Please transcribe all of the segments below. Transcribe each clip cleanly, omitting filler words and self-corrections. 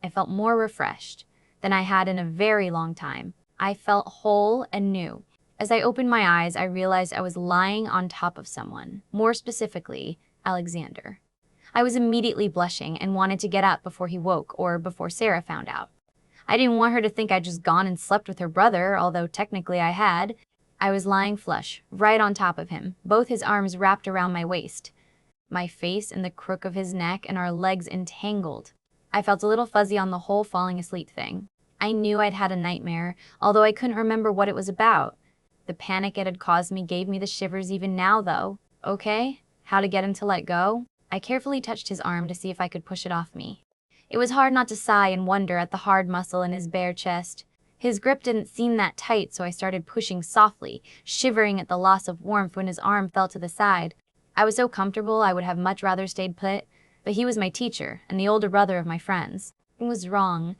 I felt more refreshed than I had in a very long time. I felt whole and new. As I opened my eyes, I realized I was lying on top of someone, more specifically, Alexander. I was immediately blushing and wanted to get up before he woke or before Sarah found out. I didn't want her to think I'd just gone and slept with her brother, although technically I had. I was lying flush, right on top of him, both his arms wrapped around my waist, my face in the crook of his neck and our legs entangled. I felt a little fuzzy on the whole falling asleep thing. I knew I'd had a nightmare, although I couldn't remember what it was about. The panic it had caused me gave me the shivers even now, though. Okay, how to get him to let go? I carefully touched his arm to see if I could push it off me. It was hard not to sigh and wonder at the hard muscle in his bare chest. His grip didn't seem that tight, so I started pushing softly, shivering at the loss of warmth when his arm fell to the side. I was so comfortable I would have much rather stayed put, but he was my teacher and the older brother of my friends. It was wrong.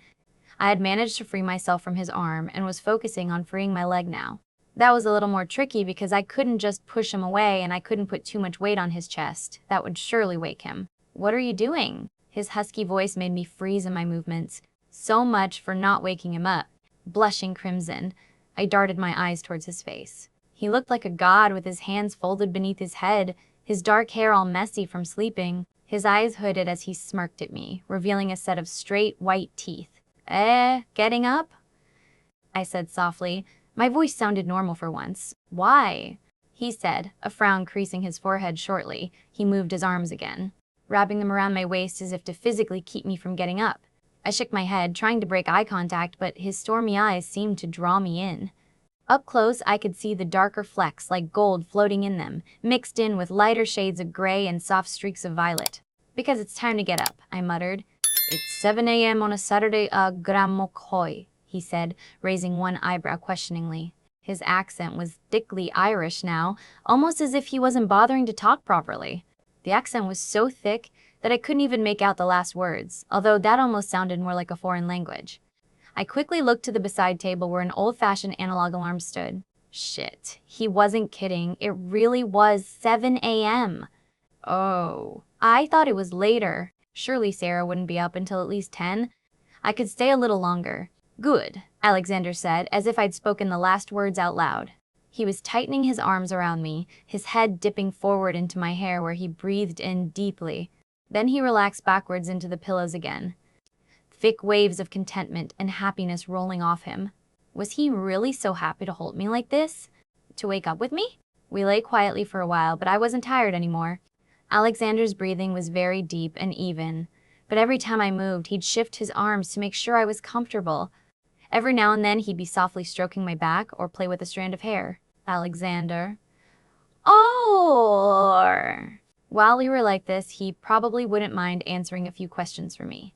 I had managed to free myself from his arm and was focusing on freeing my leg now. That was a little more tricky because I couldn't just push him away and I couldn't put too much weight on his chest. That would surely wake him. "What are you doing?" His husky voice made me freeze in my movements. So much for not waking him up. Blushing crimson, I darted my eyes towards his face. He looked like a god with his hands folded beneath his head, his dark hair all messy from sleeping, his eyes hooded as he smirked at me, revealing a set of straight white teeth. Getting up?" I said softly. My voice sounded normal for once. "Why?" he said, a frown creasing his forehead shortly. He moved his arms again, wrapping them around my waist as if to physically keep me from getting up. I shook my head, trying to break eye contact, but his stormy eyes seemed to draw me in. Up close, I could see the darker flecks like gold floating in them, mixed in with lighter shades of gray and soft streaks of violet. "Because it's time to get up," I muttered. "It's 7 a.m. on a Saturday, Gramokoi," he said, raising one eyebrow questioningly. His accent was thickly Irish now, almost as if he wasn't bothering to talk properly. The accent was so thick that I couldn't even make out the last words, although that almost sounded more like a foreign language. I quickly looked to the beside table where an old-fashioned analog alarm stood. Shit, he wasn't kidding. It really was 7 a.m. Oh, I thought it was later. Surely Sarah wouldn't be up until at least 10. I could stay a little longer. "Good," Alexander said, as if I'd spoken the last words out loud. He was tightening his arms around me, his head dipping forward into my hair where he breathed in deeply. Then he relaxed backwards into the pillows again, thick waves of contentment and happiness rolling off him. Was he really so happy to hold me like this? To wake up with me? We lay quietly for a while, but I wasn't tired anymore. Alexander's breathing was very deep and even, but every time I moved, he'd shift his arms to make sure I was comfortable. Every now and then, he'd be softly stroking my back or play with a strand of hair. "Alexander." "Oh!" While we were like this, he probably wouldn't mind answering a few questions for me.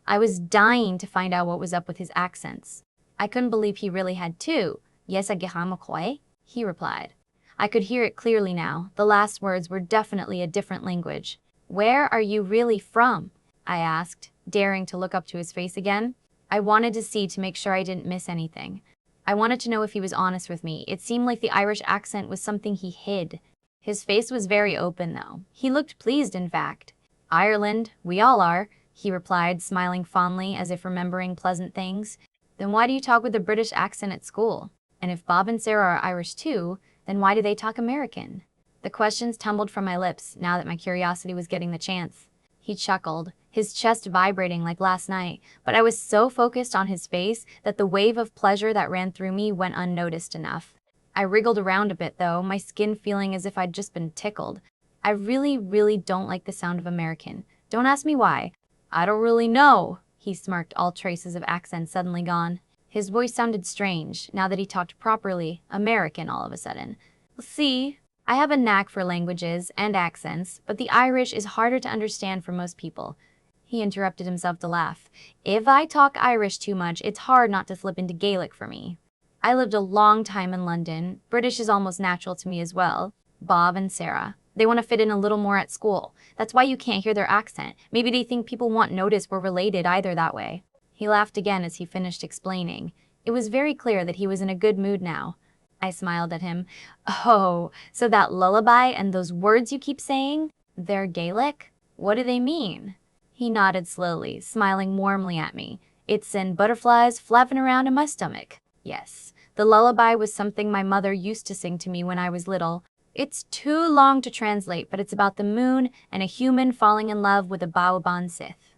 I was dying to find out what was up with his accents. I couldn't believe he really had two. "Yes, Agihamakoi," he replied. I could hear it clearly now. The last words were definitely a different language. "Where are you really from?" I asked, daring to look up to his face again. I wanted to see to make sure I didn't miss anything. I wanted to know if he was honest with me. It seemed like the Irish accent was something he hid. His face was very open, though. He looked pleased, in fact. "Ireland, we all are," he replied, smiling fondly as if remembering pleasant things. "Then why do you talk with a British accent at school? And if Bob and Sarah are Irish too, then why do they talk American?" The questions tumbled from my lips now that my curiosity was getting the chance. He chuckled, his chest vibrating like last night, but I was so focused on his face that the wave of pleasure that ran through me went unnoticed enough. I wriggled around a bit though, my skin feeling as if I'd just been tickled. "I really don't like the sound of American. Don't ask me why." "I don't really know," he smirked, all traces of accent suddenly gone. His voice sounded strange, now that he talked properly American all of a sudden. "See, I have a knack for languages and accents, but the Irish is harder to understand for most people." He interrupted himself to laugh. "If I talk Irish too much, it's hard not to slip into Gaelic for me. I lived a long time in London. British is almost natural to me as well. Bob and Sarah, they want to fit in a little more at school. That's why you can't hear their accent. Maybe they think people won't notice we're related either that way." He laughed again as he finished explaining. It was very clear that he was in a good mood now. I smiled at him. "Oh, so that lullaby and those words you keep saying, they're Gaelic? What do they mean?" He nodded slowly, smiling warmly at me. It sent butterflies flapping around in my stomach. Yes, the lullaby was something my mother used to sing to me when I was little. It's too long to translate, but it's about the moon and a human falling in love with a Baoban Sith.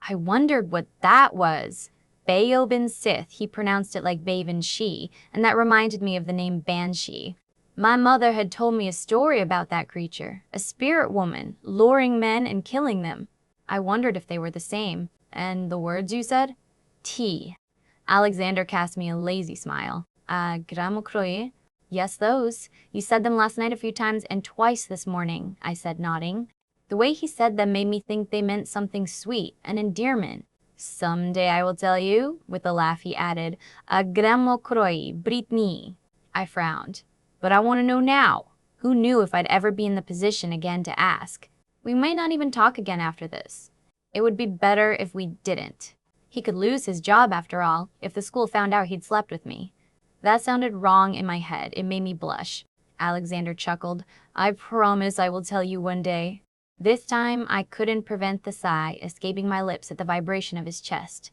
I wondered what that was. Baoban Sith, he pronounced it like Bavan She, and that reminded me of the name Banshee. My mother had told me a story about that creature, a spirit woman, luring men and killing them. I wondered if they were the same. And the words you said? Tea. Alexander cast me a lazy smile. Gramokroye? Yes, those. You said them last night a few times and twice this morning, I said, nodding. The way he said them made me think they meant something sweet, an endearment. Someday I will tell you, with a laugh he added, Gramokroye, Brittany. I frowned. But I want to know now. Who knew if I'd ever be in the position again to ask? We might not even talk again after this. It would be better if we didn't. He could lose his job after all, if the school found out he'd slept with me. That sounded wrong in my head. It made me blush. Alexander chuckled. I promise I will tell you one day. This time I couldn't prevent the sigh escaping my lips at the vibration of his chest.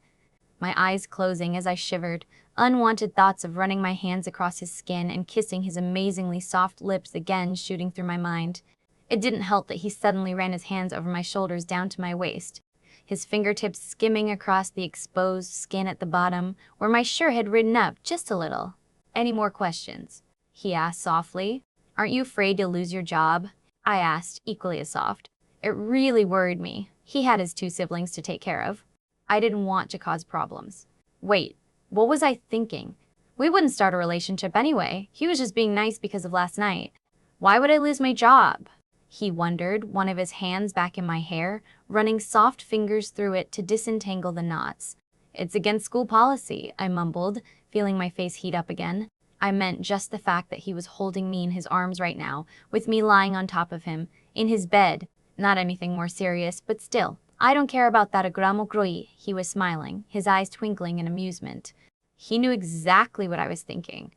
My eyes closing as I shivered, unwanted thoughts of running my hands across his skin and kissing his amazingly soft lips again shooting through my mind. It didn't help that he suddenly ran his hands over my shoulders down to my waist, his fingertips skimming across the exposed skin at the bottom, where my shirt had ridden up just a little. Any more questions? He asked softly. Aren't you afraid you'll lose your job? I asked, equally as soft. It really worried me. He had his 2 siblings to take care of. I didn't want to cause problems. Wait, what was I thinking? We wouldn't start a relationship anyway. He was just being nice because of last night. Why would I lose my job? He wondered, one of his hands back in my hair, running soft fingers through it to disentangle the knots. It's against school policy, I mumbled, feeling my face heat up again. I meant just the fact that he was holding me in his arms right now, with me lying on top of him, in his bed. Not anything more serious, but still. I don't care about that agramokroyi, he was smiling, his eyes twinkling in amusement. He knew exactly what I was thinking.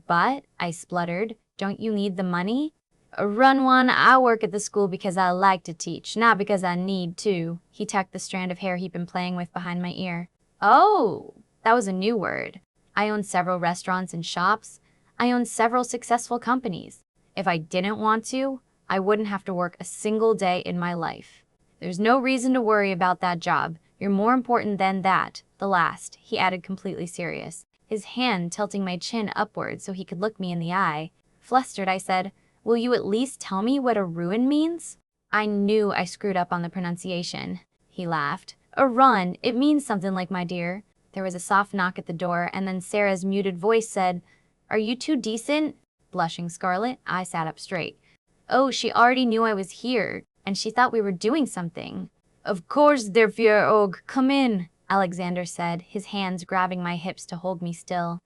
But, I spluttered, don't you need the money? Run one, I work at the school because I like to teach, not because I need to. He tucked the strand of hair he'd been playing with behind my ear. Oh, that was a new word. I own several restaurants and shops. I own several successful companies. If I didn't want to, I wouldn't have to work a single day in my life. There's no reason to worry about that job. You're more important than that, the last, he added completely serious, his hand tilting my chin upward so he could look me in the eye. Flustered, I said, will you at least tell me what a ruin means? I knew I screwed up on the pronunciation. He laughed. A run, it means something like my dear. There was a soft knock at the door, and then Sarah's muted voice said, Are you too decent? Blushing scarlet, I sat up straight. Oh, she already knew I was here, and she thought we were doing something. Of course, der Führer Og, come in, Alexander said, his hands grabbing my hips to hold me still.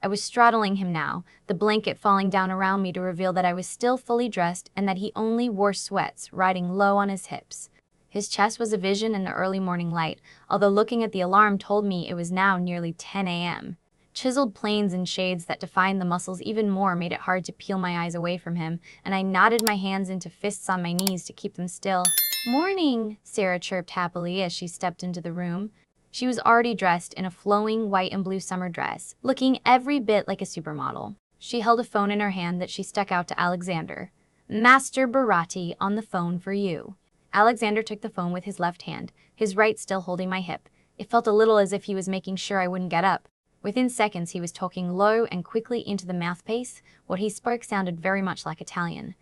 I was straddling him now, the blanket falling down around me to reveal that I was still fully dressed and that he only wore sweats, riding low on his hips. His chest was a vision in the early morning light, although looking at the alarm told me it was now nearly 10 a.m. Chiseled planes and shades that defined the muscles even more made it hard to peel my eyes away from him, and I knotted my hands into fists on my knees to keep them still. Morning, Sarah chirped happily as she stepped into the room. She was already dressed in a flowing white and blue summer dress, looking every bit like a supermodel. She held a phone in her hand that she stuck out to Alexander. Master Barati on the phone for you. Alexander took the phone with his left hand, his right still holding my hip. It felt a little as if he was making sure I wouldn't get up. Within seconds, he was talking low and quickly into the mouthpiece. What he spoke sounded very much like Italian.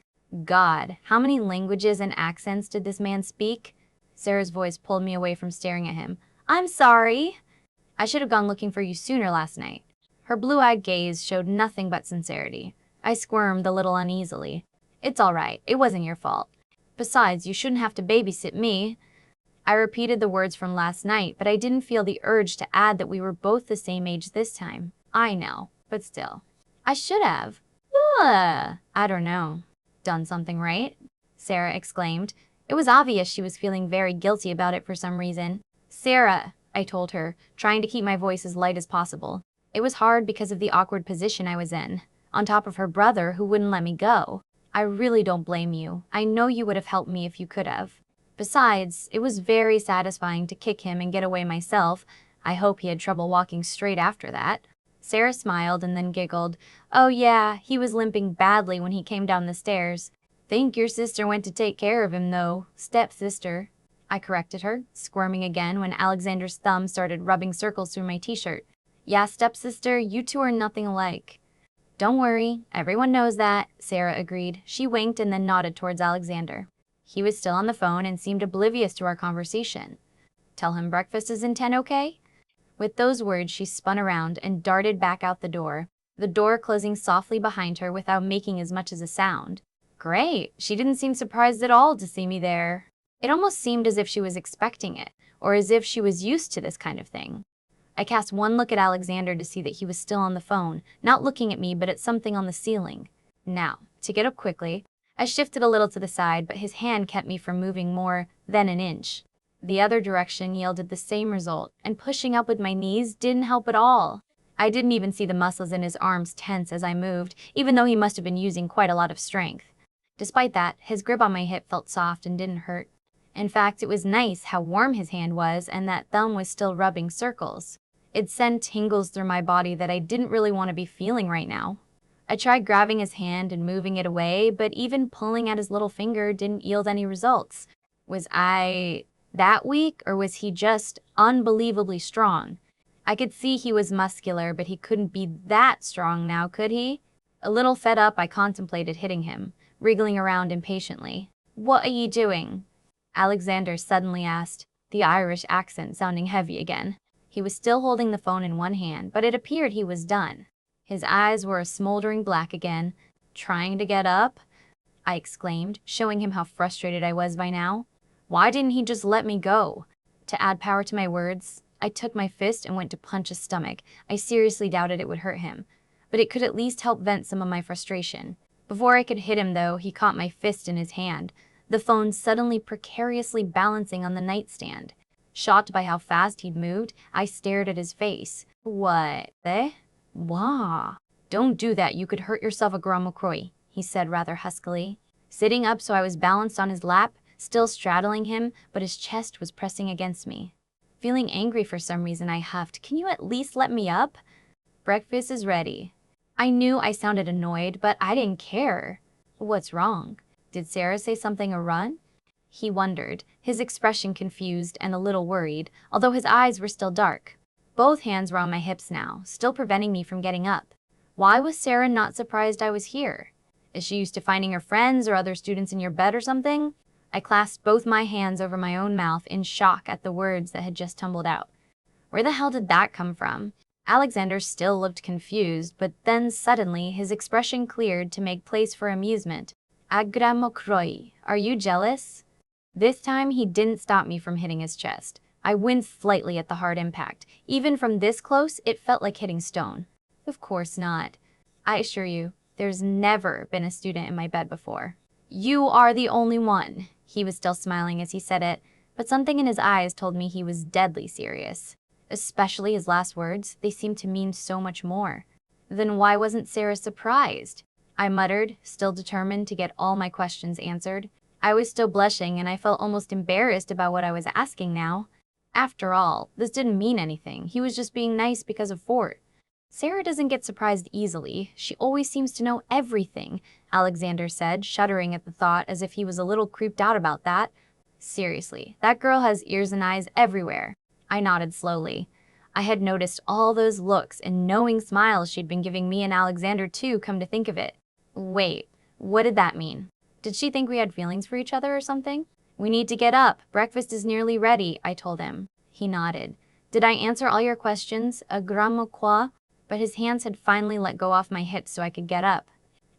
God, how many languages and accents did this man speak? Sarah's voice pulled me away from staring at him. I'm sorry. I should have gone looking for you sooner last night. Her blue-eyed gaze showed nothing but sincerity. I squirmed a little uneasily. It's all right. It wasn't your fault. Besides, you shouldn't have to babysit me. I repeated the words from last night, but I didn't feel the urge to add that we were both the same age this time. I know, but still. I should have. I don't know. Done something right? Sarah exclaimed. It was obvious she was feeling very guilty about it for some reason. Sarah, I told her, trying to keep my voice as light as possible. It was hard because of the awkward position I was in, on top of her brother who wouldn't let me go. I really don't blame you. I know you would have helped me if you could have. Besides, it was very satisfying to kick him and get away myself. I hope he had trouble walking straight after that. Sarah smiled and then giggled. Oh yeah, he was limping badly when he came down the stairs. Think your sister went to take care of him though, stepsister. I corrected her, squirming again when Alexander's thumb started rubbing circles through my t-shirt. Yeah, stepsister, you two are nothing alike. Don't worry, everyone knows that, Sarah agreed. She winked and then nodded towards Alexander. He was still on the phone and seemed oblivious to our conversation. Tell him breakfast is in 10, okay? With those words, she spun around and darted back out the door closing softly behind her without making as much as a sound. Great, she didn't seem surprised at all to see me there. It almost seemed as if she was expecting it, or as if she was used to this kind of thing. I cast one look at Alexander to see that he was still on the phone, not looking at me but at something on the ceiling. Now, to get up quickly, I shifted a little to the side, but his hand kept me from moving more than an inch. The other direction yielded the same result, and pushing up with my knees didn't help at all. I didn't even see the muscles in his arms tense as I moved, even though he must have been using quite a lot of strength. Despite that, his grip on my hip felt soft and didn't hurt. In fact, it was nice how warm his hand was and that thumb was still rubbing circles. It sent tingles through my body that I didn't really want to be feeling right now. I tried grabbing his hand and moving it away, but even pulling at his little finger didn't yield any results. Was I that weak, or was he just unbelievably strong? I could see he was muscular, but he couldn't be that strong now, could he? A little fed up, I contemplated hitting him, wriggling around impatiently. What are you doing? Alexander suddenly asked, the Irish accent sounding heavy again. He was still holding the phone in one hand, but it appeared he was done. His eyes were a smoldering black again. Trying to get up? I exclaimed, showing him how frustrated I was by now. Why didn't he just let me go? To add power to my words, I took my fist and went to punch his stomach. I seriously doubted it would hurt him, but it could at least help vent some of my frustration. Before I could hit him, though, he caught my fist in his hand, the phone suddenly precariously balancing on the nightstand. Shocked by how fast he'd moved, I stared at his face. What the? Wah. Don't do that, you could hurt yourself a Gromokroy, he said rather huskily. Sitting up so I was balanced on his lap, still straddling him, but his chest was pressing against me. Feeling angry for some reason, I huffed, can you at least let me up? Breakfast is ready. I knew I sounded annoyed, but I didn't care. What's wrong? Did Sarah say something or run? He wondered, his expression confused and a little worried, although his eyes were still dark. Both hands were on my hips now, still preventing me from getting up. Why was Sarah not surprised I was here? Is she used to finding her friends or other students in your bed or something? I clasped both my hands over my own mouth in shock at the words that had just tumbled out. Where the hell did that come from? Alexander still looked confused, but then suddenly his expression cleared to make place for amusement. Agramokroi, are you jealous? This time he didn't stop me from hitting his chest. I winced slightly at the hard impact. Even from this close, it felt like hitting stone. Of course not. I assure you, there's never been a student in my bed before. You are the only one. He was still smiling as he said it, but something in his eyes told me he was deadly serious. Especially his last words, they seemed to mean so much more. Then why wasn't Sarah surprised? I muttered, still determined to get all my questions answered. I was still blushing and I felt almost embarrassed about what I was asking now. After all, this didn't mean anything. He was just being nice because of Fort. Sarah doesn't get surprised easily. She always seems to know everything, Alexander said, shuddering at the thought as if he was a little creeped out about that. Seriously, that girl has ears and eyes everywhere. I nodded slowly. I had noticed all those looks and knowing smiles she'd been giving me and Alexander too, come to think of it. Wait, what did that mean? Did she think we had feelings for each other or something? We need to get up. Breakfast is nearly ready, I told him. He nodded. Did I answer all your questions? A gramo quoi? But his hands had finally let go off my hips so I could get up.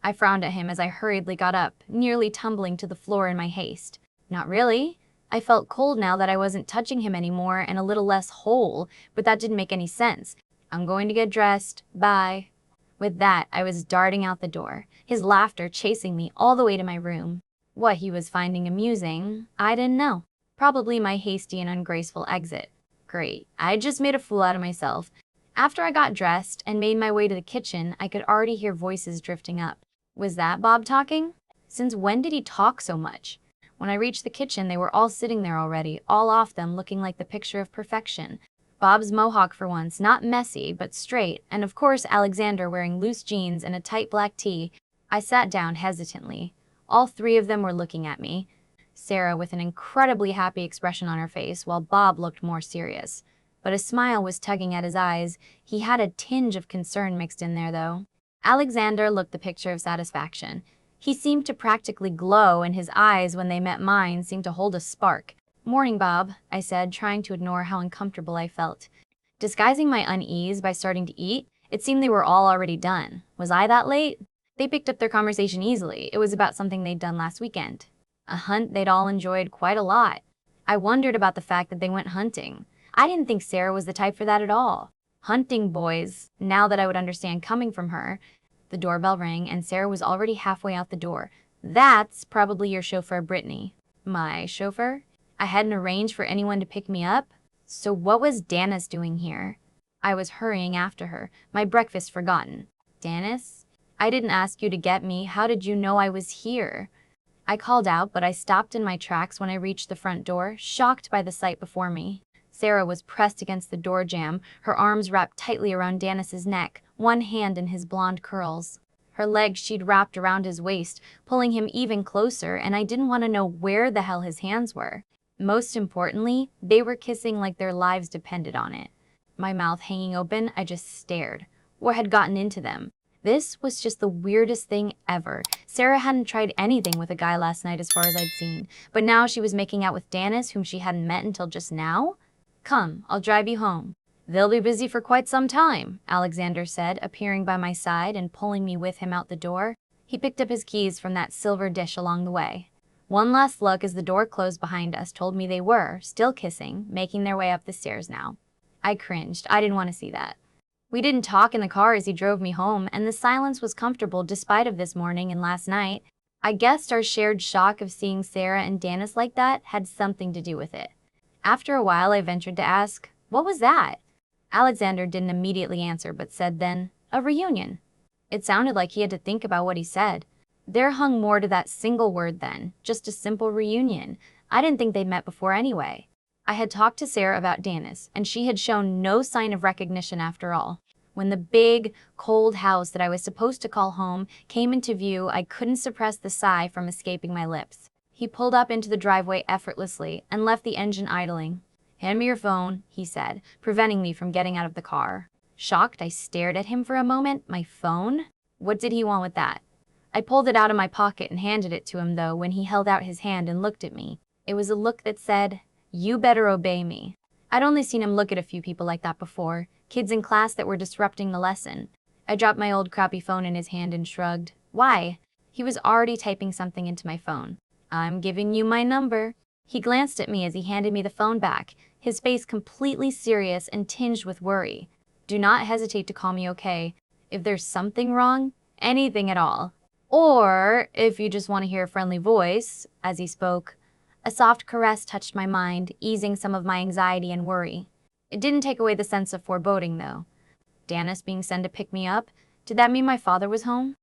I frowned at him as I hurriedly got up, nearly tumbling to the floor in my haste. Not really. I felt cold now that I wasn't touching him anymore and a little less whole, but that didn't make any sense. I'm going to get dressed. Bye. With that, I was darting out the door, his laughter chasing me all the way to my room. What he was finding amusing, I didn't know. Probably my hasty and ungraceful exit. Great. I just made a fool out of myself. After I got dressed and made my way to the kitchen, I could already hear voices drifting up. Was that Bob talking? Since when did he talk so much? When I reached the kitchen, they were all sitting there already, all off them looking like the picture of perfection. Bob's mohawk for once, not messy, but straight, and of course Alexander wearing loose jeans and a tight black tee. I sat down hesitantly. All three of them were looking at me, Sarah with an incredibly happy expression on her face, while Bob looked more serious. But a smile was tugging at his eyes. He had a tinge of concern mixed in there, though. Alexander looked the picture of satisfaction. He seemed to practically glow, and his eyes, when they met mine, seemed to hold a spark. "Morning, Bob," I said, trying to ignore how uncomfortable I felt. Disguising my unease by starting to eat, it seemed they were all already done. Was I that late? They picked up their conversation easily. It was about something they'd done last weekend. A hunt they'd all enjoyed quite a lot. I wondered about the fact that they went hunting. I didn't think Sarah was the type for that at all. Hunting boys, now that I would understand coming from her. The doorbell rang, and Sarah was already halfway out the door. "That's probably your chauffeur, Brittany." My chauffeur? I hadn't arranged for anyone to pick me up? So what was Danis doing here? I was hurrying after her, my breakfast forgotten. "Danis? I didn't ask you to get me. How did you know I was here?" I called out, but I stopped in my tracks when I reached the front door, shocked by the sight before me. Sarah was pressed against the door jamb, her arms wrapped tightly around Danis's neck, one hand in his blonde curls. Her legs she'd wrapped around his waist, pulling him even closer, and I didn't want to know where the hell his hands were. Most importantly, they were kissing like their lives depended on it. My mouth hanging open, I just stared. What had gotten into them? This was just the weirdest thing ever. Sarah hadn't tried anything with a guy last night as far as I'd seen, but now she was making out with Danis, whom she hadn't met until just now? "Come, I'll drive you home." "They'll be busy for quite some time," Alexander said, appearing by my side and pulling me with him out the door. He picked up his keys from that silver dish along the way. One last look as the door closed behind us told me they were, still kissing, making their way up the stairs now. I cringed. I didn't want to see that. We didn't talk in the car as he drove me home, and the silence was comfortable despite of this morning and last night. I guessed our shared shock of seeing Sarah and Danis like that had something to do with it. After a while, I ventured to ask, "What was that?" Alexander didn't immediately answer, but said then, "A reunion." It sounded like he had to think about what he said. There hung more to that single word then, just a simple reunion. I didn't think they'd met before anyway. I had talked to Sarah about Danis, and she had shown no sign of recognition after all. When the big, cold house that I was supposed to call home came into view, I couldn't suppress the sigh from escaping my lips. He pulled up into the driveway effortlessly and left the engine idling. "Hand me your phone," he said, preventing me from getting out of the car. Shocked, I stared at him for a moment. My phone? What did he want with that? I pulled it out of my pocket and handed it to him, though, when he held out his hand and looked at me. It was a look that said, "You better obey me." I'd only seen him look at a few people like that before, kids in class that were disrupting the lesson. I dropped my old crappy phone in his hand and shrugged. "Why?" He was already typing something into my phone. "I'm giving you my number." He glanced at me as he handed me the phone back, his face completely serious and tinged with worry. "Do not hesitate to call me, okay? If there's something wrong, anything at all. Or if you just want to hear a friendly voice," as he spoke. A soft caress touched my mind, easing some of my anxiety and worry. It didn't take away the sense of foreboding, though. Danis being sent to pick me up? Did that mean my father was home?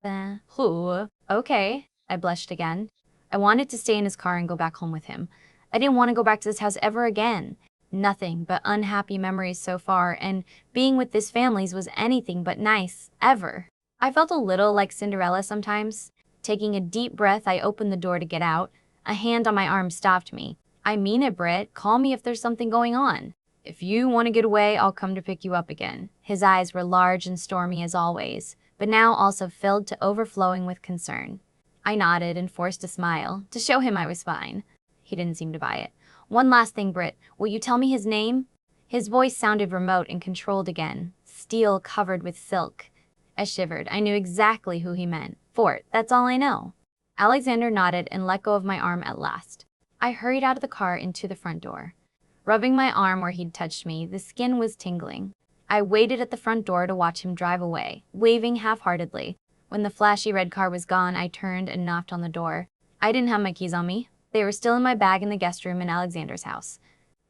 Okay, I blushed again. I wanted to stay in his car and go back home with him. I didn't want to go back to this house ever again. Nothing but unhappy memories so far, and being with this family was anything but nice, ever. I felt a little like Cinderella sometimes. Taking a deep breath, I opened the door to get out. A hand on my arm stopped me. "I mean it, Britt. Call me if there's something going on." "If you want to get away, I'll come to pick you up again." His eyes were large and stormy as always, but now also filled to overflowing with concern. I nodded and forced a smile, to show him I was fine. He didn't seem to buy it. "One last thing, Britt. Will you tell me his name?" His voice sounded remote and controlled again, steel covered with silk. I shivered. I knew exactly who he meant. "Fort, that's all I know." Alexander nodded and let go of my arm at last. I hurried out of the car into the front door. Rubbing my arm where he'd touched me, the skin was tingling. I waited at the front door to watch him drive away, waving half-heartedly. When the flashy red car was gone, I turned and knocked on the door. I didn't have my keys on me. They were still in my bag in the guest room in Alexander's house.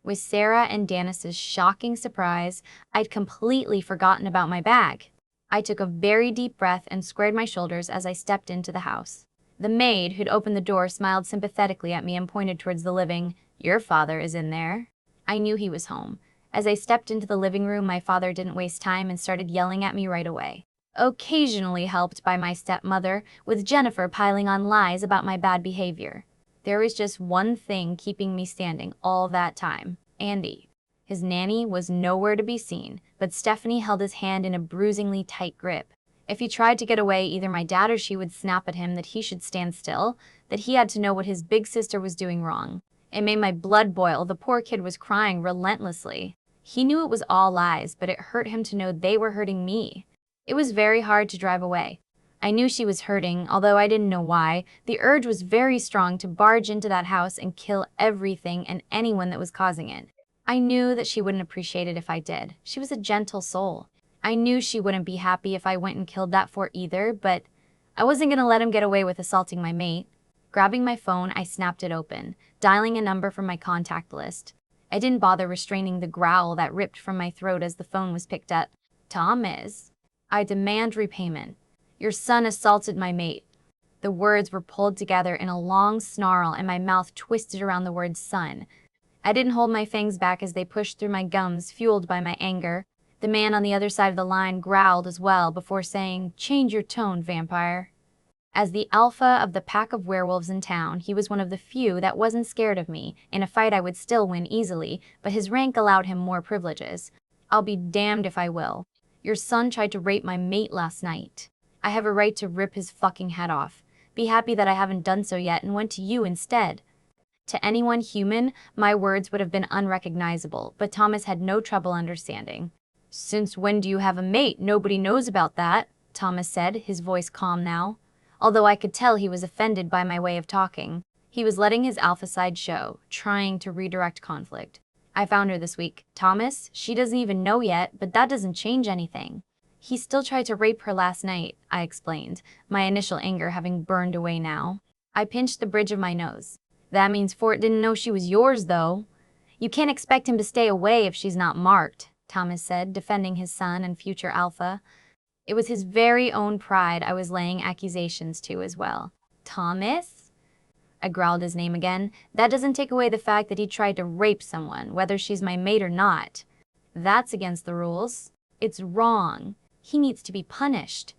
With Sarah and Danis's shocking surprise, I'd completely forgotten about my bag. I took a very deep breath and squared my shoulders as I stepped into the house. The maid, who'd opened the door, smiled sympathetically at me and pointed towards the living. "Your father is in there." I knew he was home. As I stepped into the living room, my father didn't waste time and started yelling at me right away. Occasionally helped by my stepmother, with Jennifer piling on lies about my bad behavior. There was just one thing keeping me standing all that time: Andy. His nanny was nowhere to be seen, but Stephanie held his hand in a bruisingly tight grip. If he tried to get away, either my dad or she would snap at him that he should stand still, that he had to know what his big sister was doing wrong. It made my blood boil. The poor kid was crying relentlessly. He knew it was all lies, but it hurt him to know they were hurting me. It was very hard to drive away. I knew she was hurting, although I didn't know why. The urge was very strong to barge into that house and kill everything and anyone that was causing it. I knew that she wouldn't appreciate it if I did. She was a gentle soul. I knew she wouldn't be happy if I went and killed that fort either, but I wasn't going to let him get away with assaulting my mate. Grabbing my phone, I snapped it open, dialing a number from my contact list. I didn't bother restraining the growl that ripped from my throat as the phone was picked up. "Thomas, I demand repayment. Your son assaulted my mate." The words were pulled together in a long snarl and my mouth twisted around the word son. I didn't hold my fangs back as they pushed through my gums, fueled by my anger. The man on the other side of the line growled as well before saying, "Change your tone, vampire." As the alpha of the pack of werewolves in town, he was one of the few that wasn't scared of me. In a fight I would still win easily, but his rank allowed him more privileges. "I'll be damned if I will. Your son tried to rape my mate last night. I have a right to rip his fucking head off. Be happy that I haven't done so yet and went to you instead." To anyone human, my words would have been unrecognizable, but Thomas had no trouble understanding. "Since when do you have a mate? Nobody knows about that," Thomas said, his voice calm now. Although I could tell he was offended by my way of talking. He was letting his alpha side show, trying to redirect conflict. "I found her this week. Thomas, she doesn't even know yet, but that doesn't change anything." "He still tried to rape her last night," I explained, my initial anger having burned away now. I pinched the bridge of my nose. "That means Fort didn't know she was yours, though." "You can't expect him to stay away if she's not marked," Thomas said, defending his son and future alpha. It was his very own pride I was laying accusations to as well. "Thomas?" I growled his name again. "That doesn't take away the fact that he tried to rape someone, whether she's my mate or not. That's against the rules. It's wrong. He needs to be punished."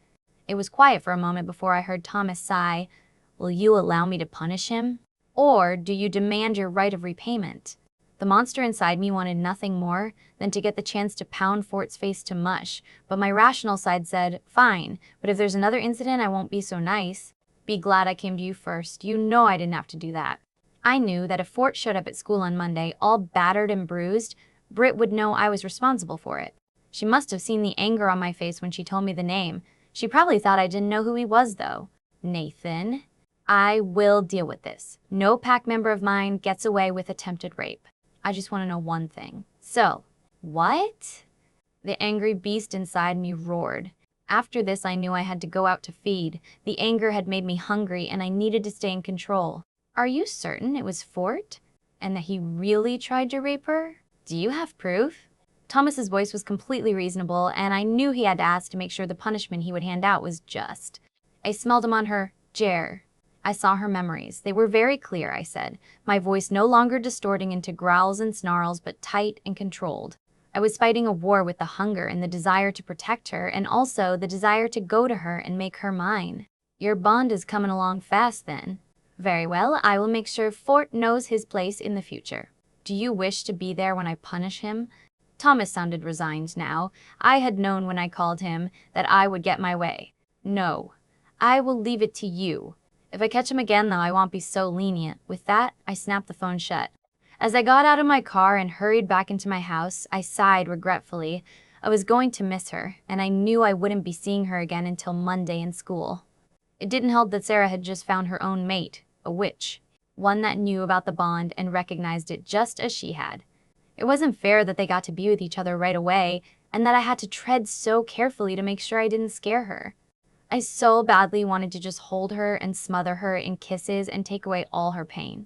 It was quiet for a moment before I heard Thomas sigh. "Will you allow me to punish him? Or do you demand your right of repayment?" The monster inside me wanted nothing more than to get the chance to pound Fort's face to mush, but my rational side said, "Fine, but if there's another incident, I won't be so nice." "Be glad I came to you first. You know I didn't have to do that." I knew that if Fort showed up at school on Monday, all battered and bruised, Britt would know I was responsible for it. She must have seen the anger on my face when she told me the name. She probably thought I didn't know who he was, though. "Nathan, I will deal with this. No pack member of mine gets away with attempted rape. I just want to know one thing." "So, what?" The angry beast inside me roared. After this, I knew I had to go out to feed. The anger had made me hungry, and I needed to stay in control. "Are you certain it was Fort? And that he really tried to rape her? Do you have proof?" Thomas's voice was completely reasonable, and I knew he had to ask to make sure the punishment he would hand out was just. "I smelled him on her, Jer. I saw her memories. They were very clear," I said, my voice no longer distorting into growls and snarls, but tight and controlled. I was fighting a war with the hunger and the desire to protect her, and also the desire to go to her and make her mine. "Your bond is coming along fast, then." "Very well, I will make sure Fort knows his place in the future." "Do you wish to be there when I punish him?" Thomas sounded resigned now. I had known when I called him that I would get my way. "No, I will leave it to you. If I catch him again, though, I won't be so lenient." With that, I snapped the phone shut. As I got out of my car and hurried back into my house, I sighed regretfully. I was going to miss her, and I knew I wouldn't be seeing her again until Monday in school. It didn't help that Sarah had just found her own mate, a witch, one that knew about the bond and recognized it just as she had. It wasn't fair that they got to be with each other right away, and that I had to tread so carefully to make sure I didn't scare her. I so badly wanted to just hold her and smother her in kisses and take away all her pain.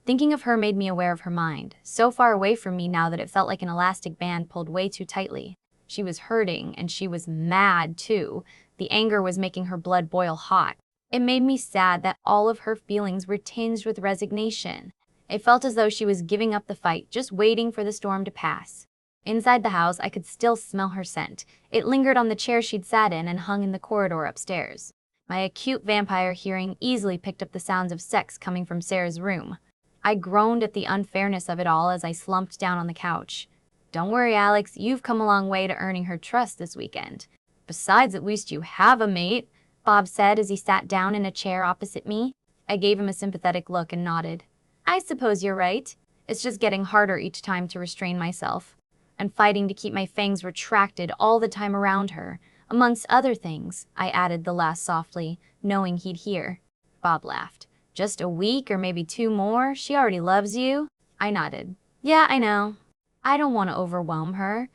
Thinking of her made me aware of her mind, so far away from me now that it felt like an elastic band pulled way too tightly. She was hurting, and she was mad, too. The anger was making her blood boil hot. It made me sad that all of her feelings were tinged with resignation. It felt as though she was giving up the fight, just waiting for the storm to pass. Inside the house, I could still smell her scent. It lingered on the chair she'd sat in and hung in the corridor upstairs. My acute vampire hearing easily picked up the sounds of sex coming from Sarah's room. I groaned at the unfairness of it all as I slumped down on the couch. Don't worry, Alex, you've come a long way to earning her trust this weekend. Besides, at least you have a mate, Bob said as he sat down in a chair opposite me. I gave him a sympathetic look and nodded. I suppose you're right. It's just getting harder each time to restrain myself, and fighting to keep my fangs retracted all the time around her. Amongst other things, I added the last softly, knowing he'd hear. Bob laughed. Just a week or maybe 2 more? She already loves you? I nodded. Yeah, I know. I don't want to overwhelm her.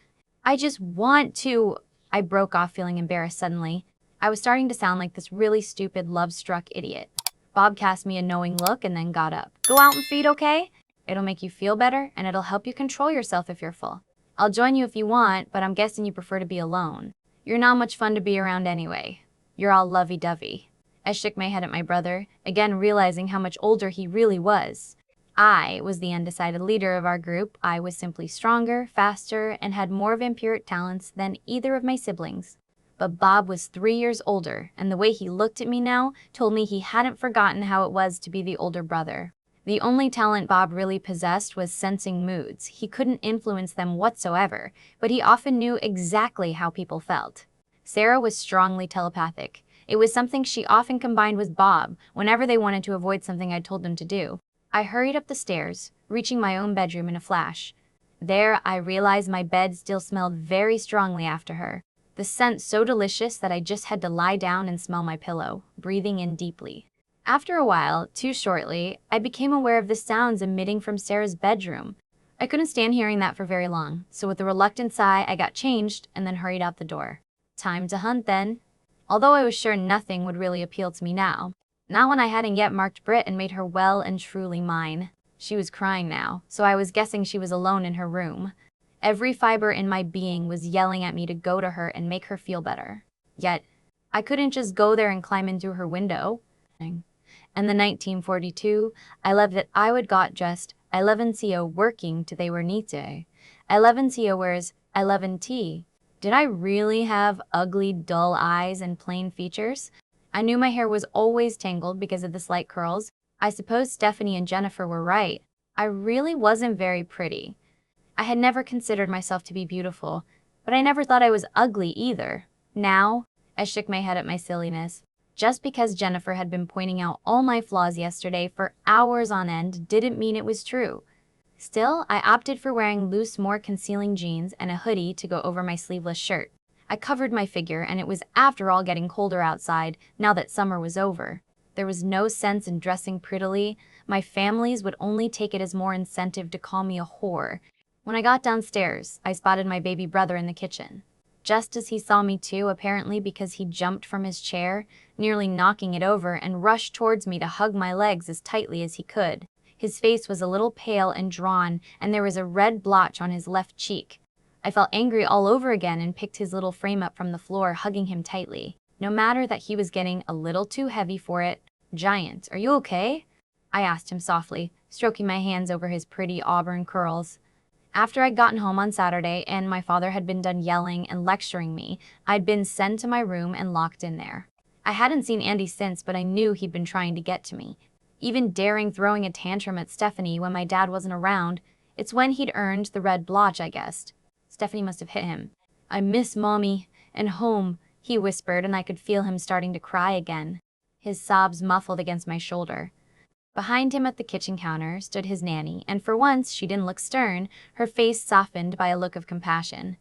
I just want to... I broke off, feeling embarrassed suddenly. I was starting to sound like this really stupid, love-struck idiot. Bob cast me a knowing look and then got up. Go out and feed, okay? It'll make you feel better, and it'll help you control yourself if you're full. I'll join you if you want, but I'm guessing you prefer to be alone. You're not much fun to be around anyway. You're all lovey-dovey. I shook my head at my brother, again realizing how much older he really was. I was the undecided leader of our group. I was simply stronger, faster, and had more vampiric talents than either of my siblings. But Bob was 3 years older, and the way he looked at me now told me he hadn't forgotten how it was to be the older brother. The only talent Bob really possessed was sensing moods. He couldn't influence them whatsoever, but he often knew exactly how people felt. Sarah was strongly telepathic. It was something she often combined with Bob whenever they wanted to avoid something I'd told them to do. I hurried up the stairs, reaching my own bedroom in a flash. There, I realized my bed still smelled very strongly after her. The scent so delicious that I just had to lie down and smell my pillow, breathing in deeply. After a while, too shortly, I became aware of the sounds emitting from Sarah's bedroom. I couldn't stand hearing that for very long, so with a reluctant sigh, I got changed and then hurried out the door. Time to hunt then. Although I was sure nothing would really appeal to me now. Not when I hadn't yet marked Britt and made her well and truly mine. She was crying now, so I was guessing she was alone in her room. Every fiber in my being was yelling at me to go to her and make her feel better. Yet, I couldn't just go there and climb in through her window. And the 1942, I loved that I would got just 11 CO working to they were nite. 11 CO wears 11 T. Did I really have ugly, dull eyes and plain features? I knew my hair was always tangled because of the slight curls. I suppose Stephanie and Jennifer were right. I really wasn't very pretty. I had never considered myself to be beautiful, but I never thought I was ugly either. Now, I shook my head at my silliness. Just because Jennifer had been pointing out all my flaws yesterday for hours on end didn't mean it was true. Still, I opted for wearing loose, more concealing jeans and a hoodie to go over my sleeveless shirt. I covered my figure, and it was after all getting colder outside now that summer was over. There was no sense in dressing prettily. My families would only take it as more incentive to call me a whore. When I got downstairs, I spotted my baby brother in the kitchen. Just as he saw me too, apparently because he jumped from his chair, nearly knocking it over, and rushed towards me to hug my legs as tightly as he could. His face was a little pale and drawn, and there was a red blotch on his left cheek. I felt angry all over again and picked his little frame up from the floor, hugging him tightly. No matter that he was getting a little too heavy for it. Giant, are you okay? I asked him softly, stroking my hands over his pretty auburn curls. After I'd gotten home on Saturday and my father had been done yelling and lecturing me, I'd been sent to my room and locked in there. I hadn't seen Andy since, but I knew he'd been trying to get to me. Even daring throwing a tantrum at Stephanie when my dad wasn't around. It's when he'd earned the red blotch, I guessed. Stephanie must have hit him. I miss Mommy and home, he whispered, and I could feel him starting to cry again. His sobs muffled against my shoulder. Behind him at the kitchen counter stood his nanny, and for once she didn't look stern, her face softened by a look of compassion.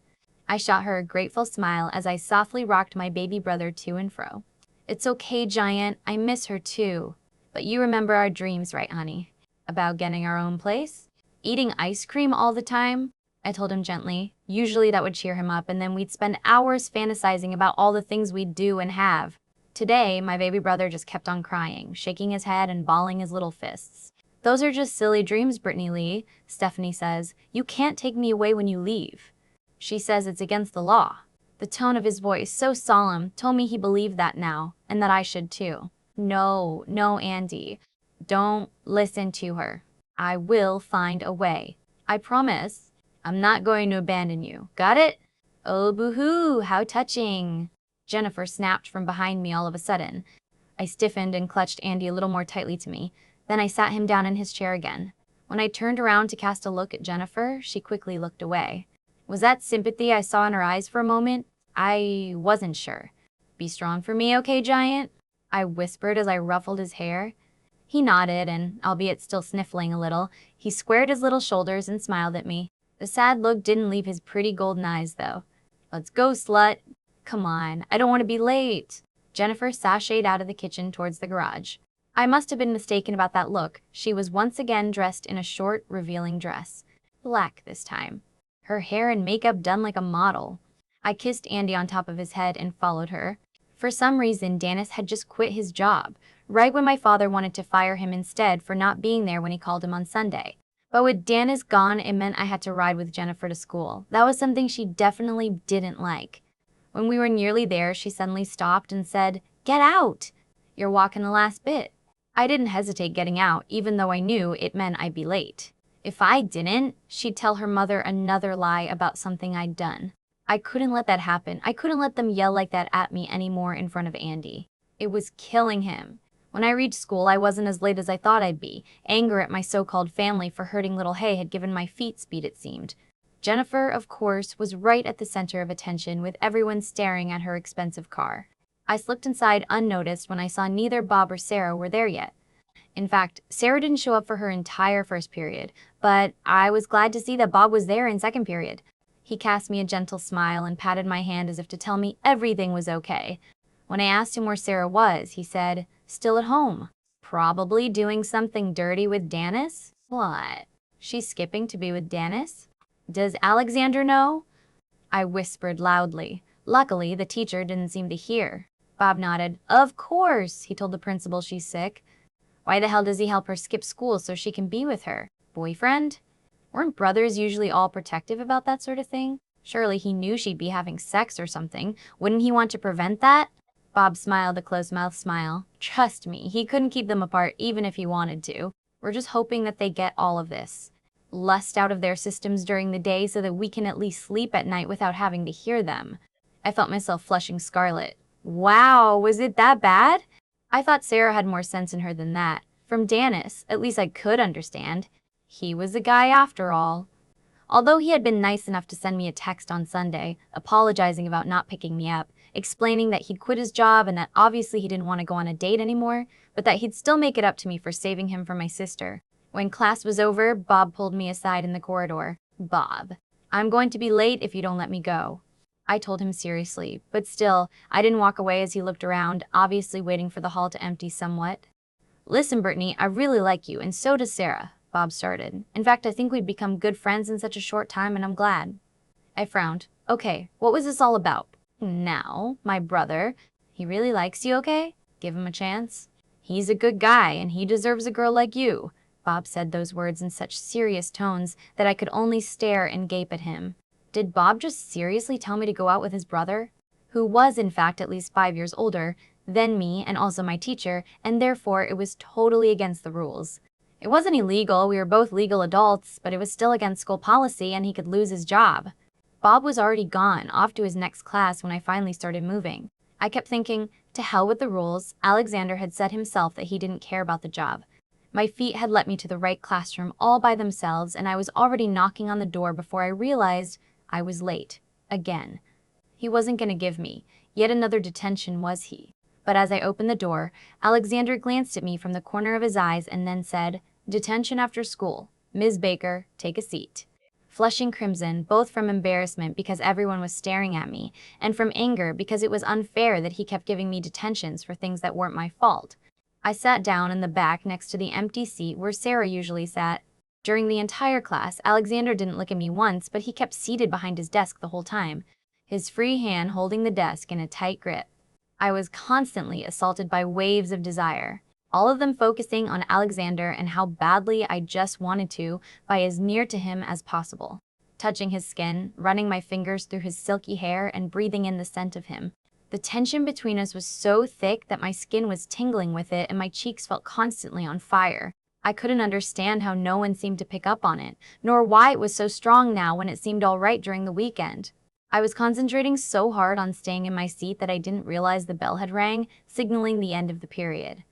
I shot her a grateful smile as I softly rocked my baby brother to and fro. It's okay, Giant, I miss her too. But you remember our dreams, right, honey? About getting our own place? Eating ice cream all the time? I told him gently. Usually that would cheer him up, and then we'd spend hours fantasizing about all the things we'd do and have. Today, my baby brother just kept on crying, shaking his head and balling his little fists. Those are just silly dreams, Brittany Lee, Stephanie says. You can't take me away when you leave. She says it's against the law. The tone of his voice, so solemn, told me he believed that now, and that I should too. No, no, Andy. Don't listen to her. I will find a way. I promise. I'm not going to abandon you. Got it? Oh, boo-hoo, how touching. Jennifer snapped from behind me all of a sudden. I stiffened and clutched Andy a little more tightly to me. Then I sat him down in his chair again. When I turned around to cast a look at Jennifer, she quickly looked away. Was that sympathy I saw in her eyes for a moment? I wasn't sure. Be strong for me, okay, giant? I whispered as I ruffled his hair. He nodded, and, albeit still sniffling a little, he squared his little shoulders and smiled at me. The sad look didn't leave his pretty golden eyes, though. Let's go, slut. Come on, I don't want to be late. Jennifer sashayed out of the kitchen towards the garage. I must have been mistaken about that look. She was once again dressed in a short, revealing dress. Black this time. Her hair and makeup done like a model. I kissed Andy on top of his head and followed her. For some reason, Dennis had just quit his job, right when my father wanted to fire him instead for not being there when he called him on Sunday. But with Dennis gone, it meant I had to ride with Jennifer to school. That was something she definitely didn't like. When we were nearly there, she suddenly stopped and said, "Get out! You're walking the last bit." I didn't hesitate getting out, even though I knew it meant I'd be late. If I didn't, she'd tell her mother another lie about something I'd done. I couldn't let that happen. I couldn't let them yell like that at me anymore in front of Andy. It was killing him. When I reached school, I wasn't as late as I thought I'd be. Anger at my so-called family for hurting little Hay had given my feet speed, it seemed. Jennifer, of course, was right at the center of attention, with everyone staring at her expensive car. I slipped inside unnoticed when I saw neither Bob or Sarah were there yet. In fact, Sarah didn't show up for her entire first period, but I was glad to see that Bob was there in second period. He cast me a gentle smile and patted my hand as if to tell me everything was okay. When I asked him where Sarah was, he said, "Still at home. Probably doing something dirty with Dennis." What? She's skipping to be with Dennis? Does Alexander know? I whispered loudly. Luckily, the teacher didn't seem to hear. Bob nodded. Of course, he told the principal she's sick. Why the hell does he help her skip school so she can be with her? Boyfriend? Weren't brothers usually all protective about that sort of thing? Surely he knew she'd be having sex or something. Wouldn't he want to prevent that? Bob smiled a close-mouthed smile. Trust me, he couldn't keep them apart even if he wanted to. We're just hoping that they get all of this. Lust out of their systems during the day so that we can at least sleep at night without having to hear them. I felt myself flushing scarlet. Wow, was it that bad? I thought Sarah had more sense in her than that. From Dennis, at least I could understand. He was a guy after all. Although he had been nice enough to send me a text on Sunday, apologizing about not picking me up, explaining that he'd quit his job and that obviously he didn't want to go on a date anymore, but that he'd still make it up to me for saving him from my sister. When class was over, Bob pulled me aside in the corridor. Bob, I'm going to be late if you don't let me go. I told him seriously, but still, I didn't walk away as he looked around, obviously waiting for the hall to empty somewhat. Listen, Brittany, I really like you, and so does Sarah, Bob started. In fact, I think we'd become good friends in such a short time, and I'm glad. I frowned. Okay, what was this all about? Now, my brother, he really likes you, okay? Give him a chance. He's a good guy, and he deserves a girl like you. Bob said those words in such serious tones that I could only stare and gape at him. Did Bob just seriously tell me to go out with his brother? Who was, in fact, at least 5 years older than me and also my teacher, and therefore it was totally against the rules. It wasn't illegal, we were both legal adults, but it was still against school policy and he could lose his job. Bob was already gone, off to his next class when I finally started moving. I kept thinking, to hell with the rules, Alexander had said himself that he didn't care about the job. My feet had led me to the right classroom all by themselves, and I was already knocking on the door before I realized I was late. Again. He wasn't going to give me. Yet another detention, was he? But as I opened the door, Alexander glanced at me from the corner of his eyes and then said, "Detention after school. Ms. Baker, take a seat." Flushing crimson, both from embarrassment because everyone was staring at me, and from anger because it was unfair that he kept giving me detentions for things that weren't my fault. I sat down in the back next to the empty seat where Sarah usually sat. During the entire class, Alexander didn't look at me once, but he kept seated behind his desk the whole time, his free hand holding the desk in a tight grip. I was constantly assaulted by waves of desire, all of them focusing on Alexander and how badly I just wanted to be as near to him as possible. Touching his skin, running my fingers through his silky hair and breathing in the scent of him. The tension between us was so thick that my skin was tingling with it and my cheeks felt constantly on fire. I couldn't understand how no one seemed to pick up on it, nor why it was so strong now when it seemed all right during the weekend. I was concentrating so hard on staying in my seat that I didn't realize the bell had rang, signaling the end of the period.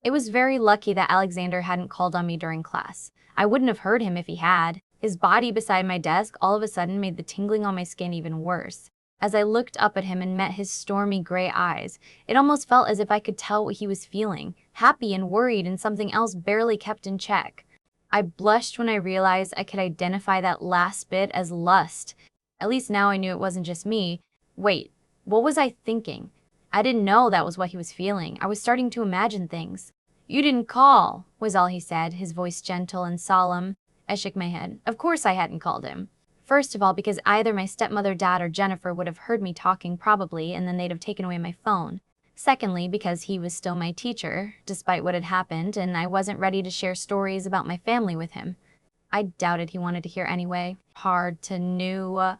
It was very lucky that Alexander hadn't called on me during class. I wouldn't have heard him if he had. His body beside my desk all of a sudden made the tingling on my skin even worse. As I looked up at him and met his stormy gray eyes, it almost felt as if I could tell what he was feeling, happy and worried, and something else barely kept in check. I blushed when I realized I could identify that last bit as lust. At least now I knew it wasn't just me. Wait, what was I thinking? I didn't know that was what he was feeling. I was starting to imagine things. "You didn't call," was all he said, his voice gentle and solemn. I shook my head. Of course I hadn't called him. First of all, because either my stepmother, dad, or Jennifer would have heard me talking probably, and then they'd have taken away my phone. Secondly, because he was still my teacher, despite what had happened, and I wasn't ready to share stories about my family with him. I doubted he wanted to hear anyway. Hard to know.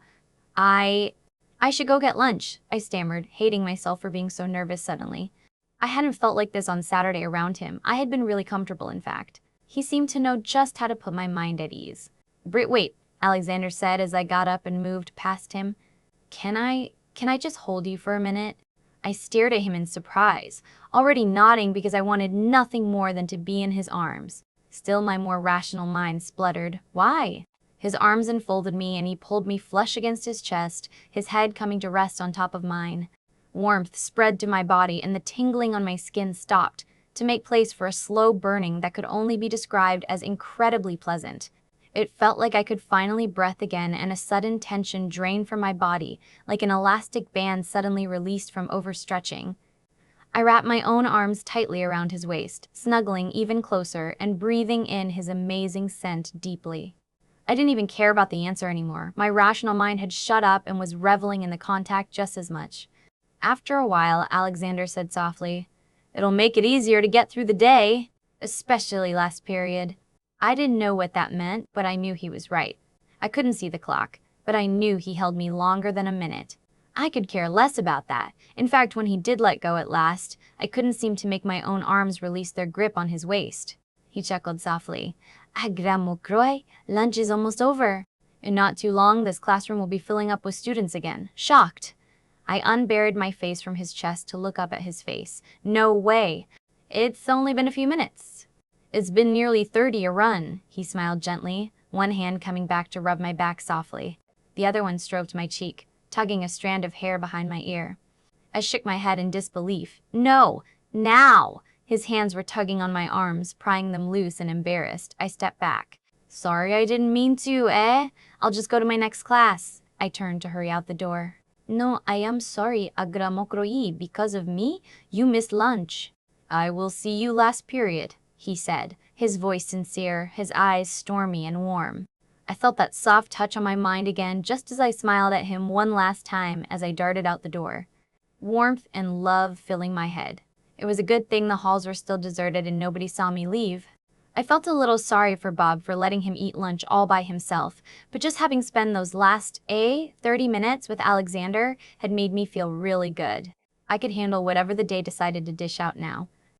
I should go get lunch, I stammered, hating myself for being so nervous suddenly. I hadn't felt like this on Saturday around him. I had been really comfortable, in fact. He seemed to know just how to put my mind at ease. Wait, Alexander said as I got up and moved past him. Can I just hold you for a minute? I stared at him in surprise, already nodding because I wanted nothing more than to be in his arms. Still, my more rational mind spluttered, "Why?" His arms enfolded me and he pulled me flush against his chest, his head coming to rest on top of mine. Warmth spread to my body and the tingling on my skin stopped, to make place for a slow burning that could only be described as incredibly pleasant. It felt like I could finally breathe again, and a sudden tension drained from my body, like an elastic band suddenly released from overstretching. I wrapped my own arms tightly around his waist, snuggling even closer and breathing in his amazing scent deeply. I didn't even care about the answer anymore. My rational mind had shut up and was reveling in the contact just as much. After a while, Alexander said softly, "It'll make it easier to get through the day, especially last period." I didn't know what that meant, but I knew he was right. I couldn't see the clock, but I knew he held me longer than a minute. I could care less about that. In fact, when he did let go at last, I couldn't seem to make my own arms release their grip on his waist. He chuckled softly. "Agramokroy, lunch is almost over. In not too long, this classroom will be filling up with students again." Shocked, I unburied my face from his chest to look up at his face. "No way. It's only been a few minutes." "It's been nearly 30 a run," he smiled gently, one hand coming back to rub my back softly. The other one stroked my cheek, tugging a strand of hair behind my ear. I shook my head in disbelief. "No, now!" His hands were tugging on my arms, prying them loose, and embarrassed, I stepped back. "Sorry, I didn't mean to, eh? I'll just go to my next class." I turned to hurry out the door. "No, I am sorry, Agramokroyi. Because of me, you missed lunch." "I will see you last period," he said, his voice sincere, his eyes stormy and warm. I felt that soft touch on my mind again just as I smiled at him one last time as I darted out the door. Warmth and love filling my head. It was a good thing the halls were still deserted and nobody saw me leave. I felt a little sorry for Bob for letting him eat lunch all by himself, but just having spent those last 30 minutes with Alexander had made me feel really good. I could handle whatever the day decided to dish out now.